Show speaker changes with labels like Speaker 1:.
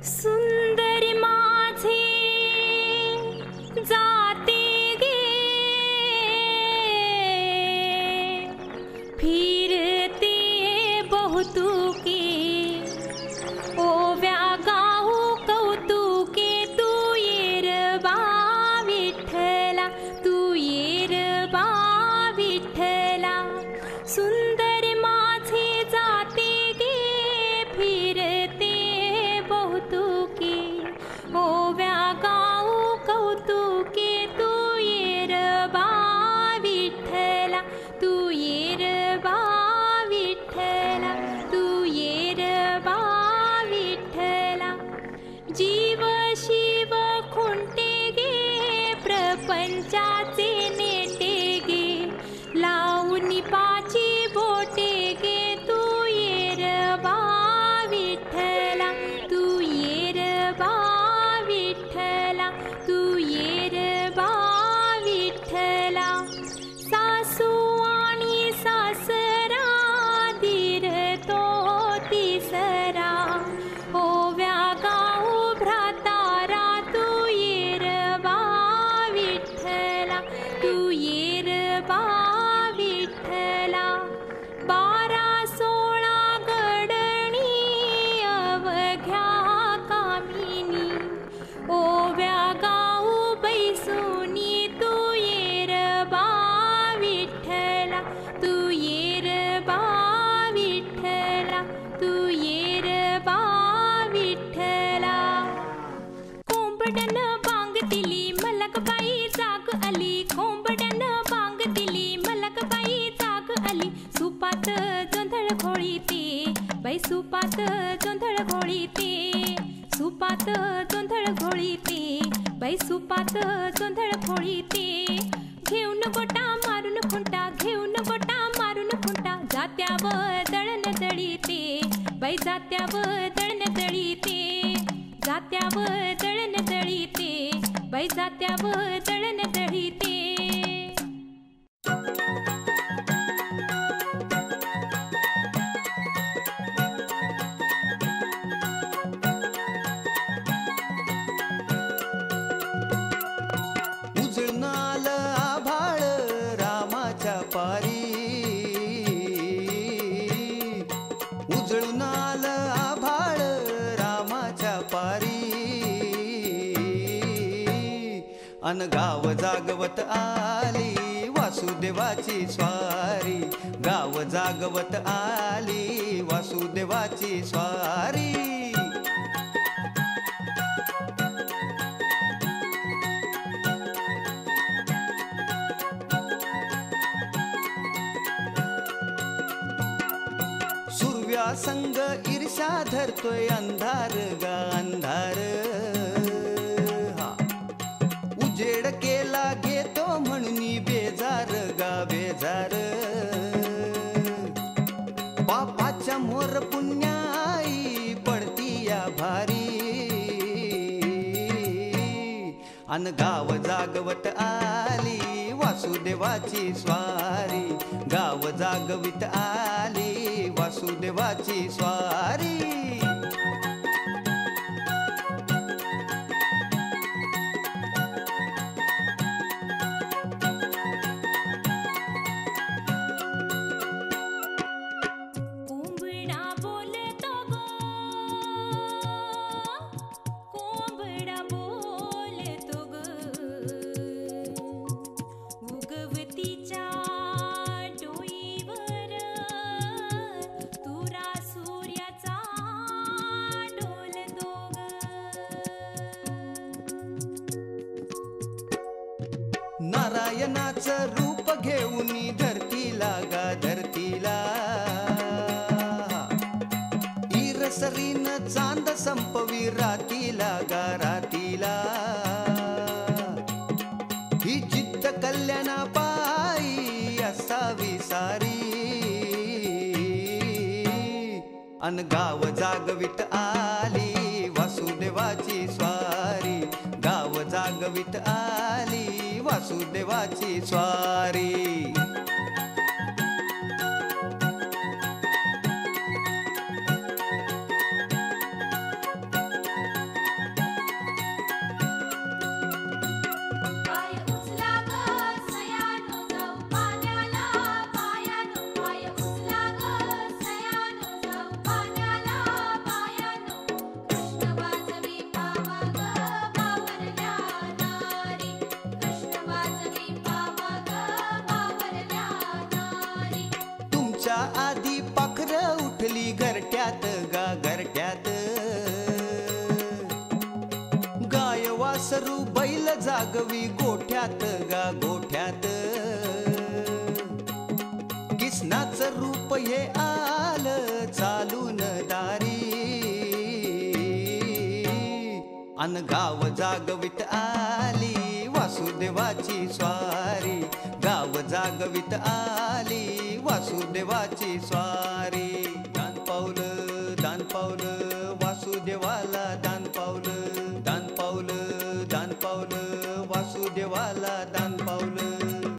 Speaker 1: सुंदरी माझे जाते गे फिरते बहुतुके ओव्या गाऊ कौतुके तू येर बा विठ्ठला तू येर बा विठ्ठला सुंदरी माझे जाते गे फिरते बहुतुके ओव्या गाऊ कौतुके तू येर बा विठ्ठला तू येर बा विठ्ठला तू येर बा विठ्ठला जीव शिव खुंटे गे प्रपंचाचे नेटे गे लावून पाची बोटे गे तू येर बा विठ्ठला तू येर बा विठ्ठला तू येर बा विठ्ठला सासू आणि सासरा धीर तो तिसरा ओव्या गाऊ भ्रातारा तू येर बा विठ्ठला तू येर बा विठ्ठला 12-16 गडणी अवघ्या कामिनी ओव्या गाऊ बैसुनी तू येर बा विठ्ठला तू येर बा विठ्ठला तू येर बा विठ्ठला कोंबड्यान बांग दिली मलकबाई जाग आली कोंबड्यान बांग दिली मलकबाई जाग आली सुपात जोंधळ घोळीते बाई सुपात जोंधळ घोळीते सुपात जोंधळ घोळीते बाई सुपात जोंधळ घोळीते घेऊन गोटा मारून खुंटा घेऊन गोटा मारून खुंटा जात्यावर दळण दळीते बाई जात्यावर दळण दळीते जात्यावर दळण दळीते बाई जात्यावर दळण दळीते
Speaker 2: उजळणाल आभाळ रामाच्या पारी उजळून आल आभाळ रामाच्या पारी अन गाव जागवत आली वासुदेवाची स्वारी गाव जागवत आली वासुदेवाची स्वारी सूर्या संग ईर्षा धरतोय अंधार गा अंधार हा उजेड केला घेतो म्हणून बेजार गा बेजार बापाच्या मोर पुण्याई पडती या भारी अन गाव जागवत आली वासुदेवाची स्वारी गाव जागवित आली वासुदेवाची स्वारी
Speaker 1: कोंबडा बोलतो गो कोंबडा बोलतो ग उगवतीच्या डोईवर तुरा सूर्याचा डोलतो ग
Speaker 2: नारायणाचं रूप घेऊन धरतीला गा धरतीला ईरसरीन चांद संपवी रातीला गा रातीला ही जिद्द कल्याणा पायी असावी सारी अन गाव जागवित आली वासुदेवाची स्वारी गाव जागवित आली वासुदेवाची स्वारी पहाटेच्या आधी पाखर उठली घरट्यात गा घरट्यात. गाय वासरू बैल जागवी गोठ्यात गा गोठ्यात. किसनाचं रूप हे आलं चालून दारी. अन गाव जागवित आली वासुदेवाची स्वारी. गाव जागवित आली वासुदेवाची स्वारी. दान पावलं वासुदेवाला दान पावलं. दान पावलं वासुदेवाला दान पावलं.